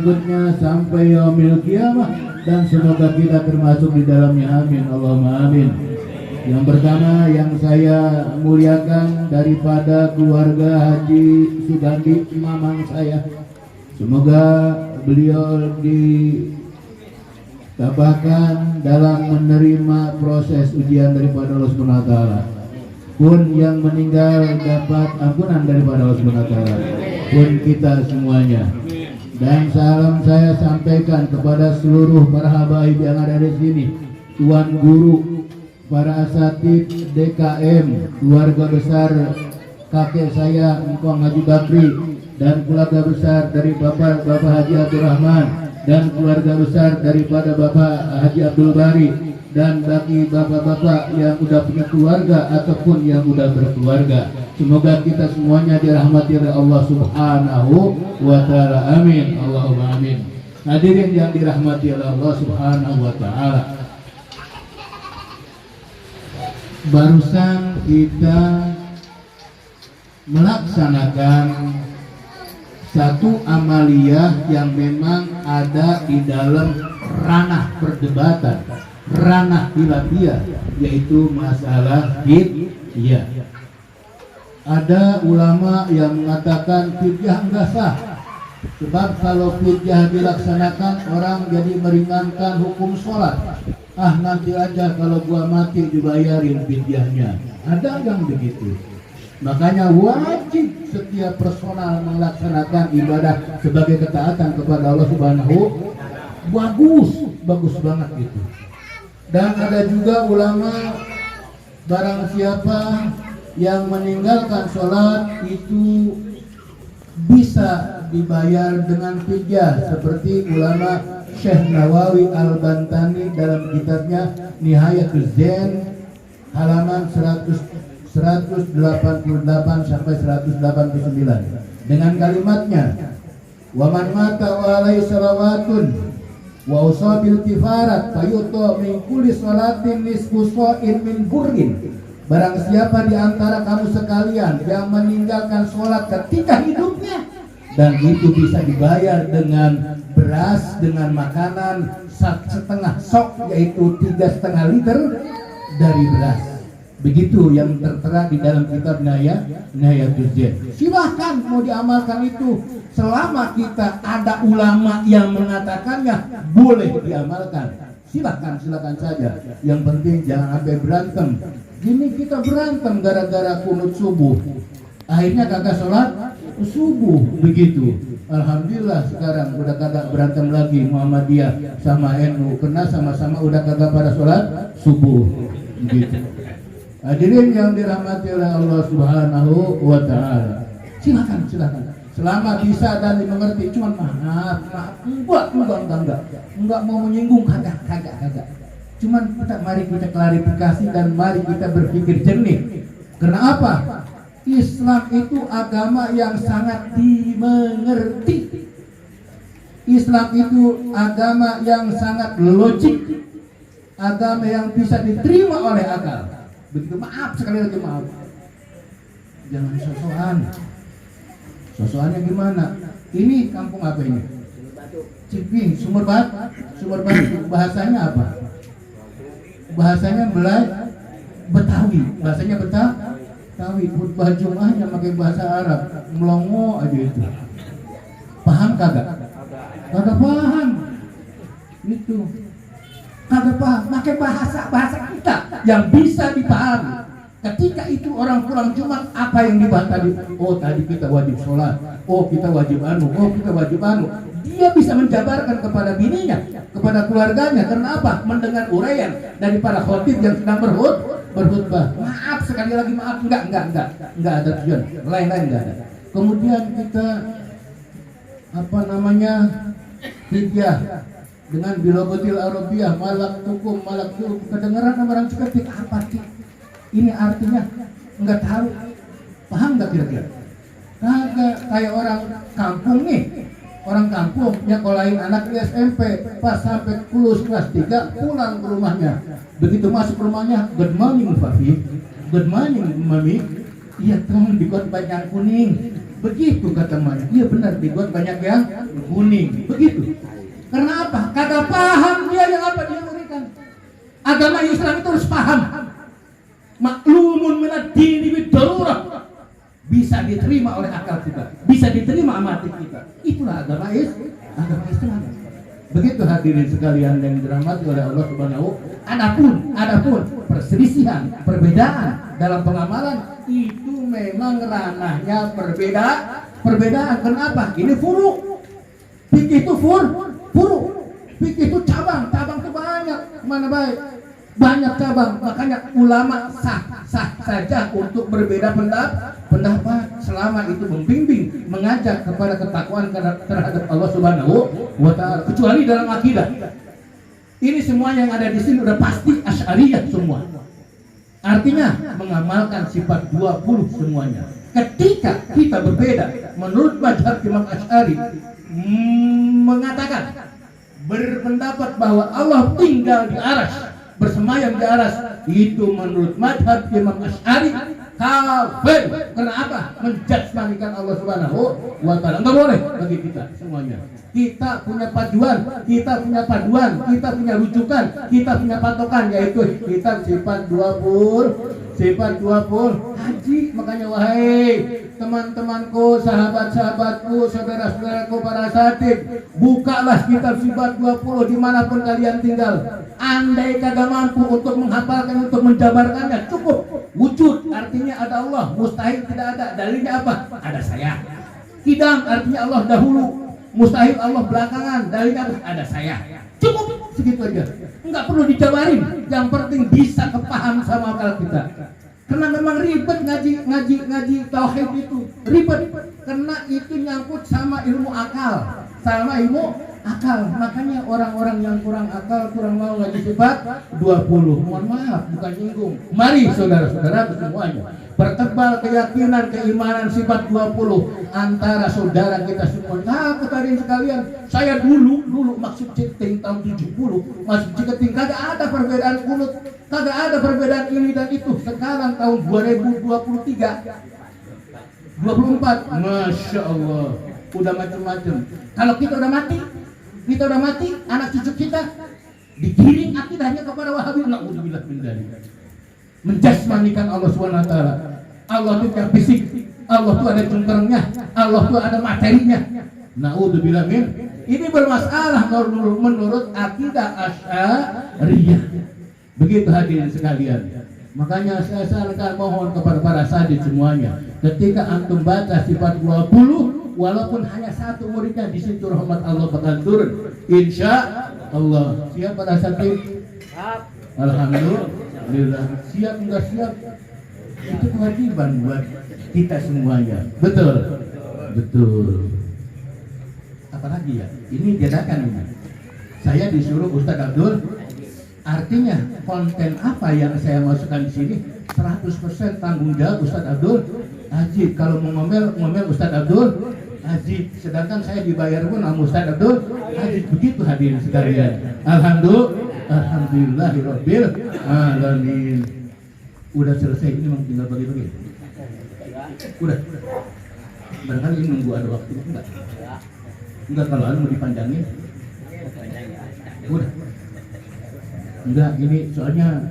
berikutnya sampai yaumil qiyamah, dan semoga kita termasuk di dalamnya, amin Allahumma amin. Yang pertama yang saya muliakan daripada keluarga Haji Sugandi, mamang saya, semoga beliau ditabahkan dalam menerima proses ujian daripada Allah Subhanahu wa taala. Pun yang meninggal dapat ampunan daripada Allah Subhanahu wa taala. Pun kita semuanya. Dan salam saya sampaikan kepada seluruh para habaib yang ada di sini, tuan guru, para asatid DKM, keluarga besar kakek saya Engkong Haji Bakri, dan keluarga besar dari Bapak Haji Abdurrahman, dan keluarga besar daripada Bapak Haji Abdul Bari, dan bagi bapak-bapak yang udah punya keluarga ataupun yang udah berkeluarga, semoga kita semuanya dirahmati oleh Allah Subhanahu wa taala, amin Allahumma amin. Hadirin yang dirahmati oleh Allah Subhanahu wa taala, barusan kita melaksanakan satu amaliyah yang memang ada di dalam ranah perdebatan, ranah khilafiyah, yaitu masalah fidyah. Ada ulama yang mengatakan fidyah enggak sah, sebab kalau fidyah dilaksanakan orang jadi meringankan hukum sholat. Nanti aja kalau gua mati dibayarin fidyahnya. Ada yang begitu. Makanya wajib setiap personal melaksanakan ibadah sebagai ketaatan kepada Allah Subhanahu. Bagus banget gitu. Dan ada juga ulama, barang siapa yang meninggalkan sholat itu bisa dibayar dengan fidyah, seperti ulama Syekh Nawawi Al-Bantani dalam kitabnya Nihayatul Zain halaman 188 sampai 189 dengan kalimatnya, wa man mata wa alaihi salawatun wa usabil kifarat fayuto min kulli salatin nisfu sha'in min burrin. Barang siapa di antara kamu sekalian yang meninggalkan sholat ketika hidupnya, dan itu bisa dibayar dengan beras, dengan makanan setengah sok, yaitu 3,5 liter dari beras. Begitu yang tertera di dalam kitab Nihayatul Zain. Silahkan mau diamalkan itu, selama kita ada ulama yang mengatakannya boleh diamalkan. Silakan saja. Yang penting jangan sampai berantem. Gini kita berantem gara-gara kunut subuh, akhirnya kagak sholat subuh begitu. Alhamdulillah sekarang udah kagak berantem lagi Muhammadiyah sama NU, karena sama-sama udah kagak pada sholat subuh begitu. Hadirin yang dirahmati oleh Allah Subhanahu wa taala, silakan. Selama bisa dan dimengerti, cuman maaf, enggak mau menyinggung, kagak. Cuman mari kita klarifikasi dan mari kita berpikir jernih. Karena apa? Islam itu agama yang sangat dimengerti. Islam itu agama yang sangat logik, agama yang bisa diterima oleh akal. Begitu, maaf sekali lagi, maaf. Jangan sosokannya gimana? Ini kampung apa ini? Ciping, Sumber Batu. Bahasanya apa? Bahasanya Betawi. Bahasanya Betawi. Khutbah Jum'ahnya pakai bahasa Arab, melongo aja itu. Paham kagak? Kagak paham. Itu. Kagak paham. Pakai bahasa kita yang bisa dipahami. Ketika itu orang pulang Jumat, apa yang dibahas tadi? Oh, tadi kita wajib sholat. Oh, kita wajib anu. Dia bisa menjabarkan kepada bininya, kepada keluarganya. Karena apa? Mendengar uraian dari para khotib yang sedang berkhutbah. Maaf sekali lagi, maaf. Enggak ada tujuan. Lain-lain enggak ada. Kemudian kita fidyah dengan bilogotil arabiyah, malak tukum. Kedengaran orang seperti apa sih? Ini artinya enggak tahu. Paham enggak kira-kira? Kagak. Kayak orang kampung nih. Orang kampung yang kolain anak di SMP, pas sampai lulus kelas 3 pulang ke rumahnya. Begitu masuk rumahnya, good morning Fafi, good morning Mami. Iya teman, di banyak kuning. Begitu kata Maya. Iya benar, dibuat banyak yang kuning. Begitu. Karena apa? Kagak paham dia yang apa dia berikan. Agama Islam itu harus paham. Maklumun minad dini bidarurah. Bisa diterima oleh akal kita, bisa diterima sama hati kita. Itulah agama Islam. Begitu hadirin sekalian yang dirahmati oleh Allah Subhanahu. Adapun perselisihan, perbedaan dalam pengamalan itu memang ranahnya perbedaan. Kenapa? Ini furu. Fikih itu furu. Fikih itu cabang itu banyak. Mana baik? Banyak cabang. Makanya ulama sah saja untuk berbeda pendapat selama itu membimbing, mengajak kepada ketakwaan terhadap Allah Subhanahu wa taala, kecuali dalam akidah. Ini semua yang ada di sini udah pasti Asy'ariyah semua. Artinya mengamalkan sifat 20 semuanya. Ketika kita berbeda menurut mazhab Imam Asy'ari mengatakan berpendapat bahwa Allah tinggal di aras, bersemayam di aras, itu menurut mazhab Imam Asy'ari kafir. Kenapa? Menjasmanikan Allah Subhanahu wa taala. Enggak boleh bagi kita semuanya. Kita punya paduan, kita punya rujukan, kita punya patokan, yaitu kitab sifat 20 haji. Makanya wahai teman-temanku, sahabat-sahabatku, saudara-saudaraku para asatid, bukalah kitab sifat 20 dimanapun kalian tinggal. Andai kagak mampu untuk menghafalkan, untuk menjabarkannya, cukup wujud artinya ada Allah, mustahil tidak ada. Dalilnya apa? Ada saya. Kidam artinya Allah dahulu, mustahil Allah belakangan. Dalilnya apa? Ada saya. Cukup segitu aja, nggak perlu dijabarin. Yang penting bisa kepaham sama akal kita. Karena memang ribet ngaji tauhid itu, ribet karena itu nyangkut sama ilmu akal, Makanya orang-orang yang kurang akal, kurang mau ngaji sifat 20. Mohon maaf, bukan nyinggung. Mari saudara-saudara semuanya pertebal keyakinan, keimanan sifat 20 antara saudara kita semua. Nah, kalian sekalian, saya dulu maksud Ciketing tahun 70, masuk Ciketing kagak ada perbedaan kunut, kagak ada perbedaan ini dan itu. Sekarang tahun 2023 24, Masya Allah, udah macam-macam. Kalau kita udah mati, anak cucu kita digiring akidahnya kepada Wahabi. Na'udzubillah min dzalik. Menjasmanikan Allah Subhanahu wa taala. Allah itu yang fisik, Allah itu ada cungkernya, Allah itu ada materinya. Na'udzubillah min. Ini bermasalah menurut akidah Asy'ariyah. Begitu hadirin sekalian. Makanya saya sarankan, mohon kepada para sadid semuanya, ketika antum baca sifat 20, walaupun hanya satu muridnya, di situ rahmat Allah bakal turun. Insya Allah. Siap para sadid? Alhamdulillah. Siap enggak siap? Itu kewajiban buat kita semuanya. Betul. Apalagi ya? Ini bedakan ini. Saya disuruh Ustaz Abdul. Artinya konten apa yang saya masukkan di sini 100% tanggung jawab Ustaz Abdul Ajib. Kalau mau ngomel Ustaz Abdul Ajib. Sedangkan saya dibayar pun sama Ustaz Abdul Ajib. Begitu hadirin sekalian. Alhamdulillahirabbil alamin. Udah selesai, ini memang tinggal bagi-bagi. Udah. Barangkali ini nunggu ada waktu enggak kalau mau dipanjangin. Udah. Enggak, ini soalnya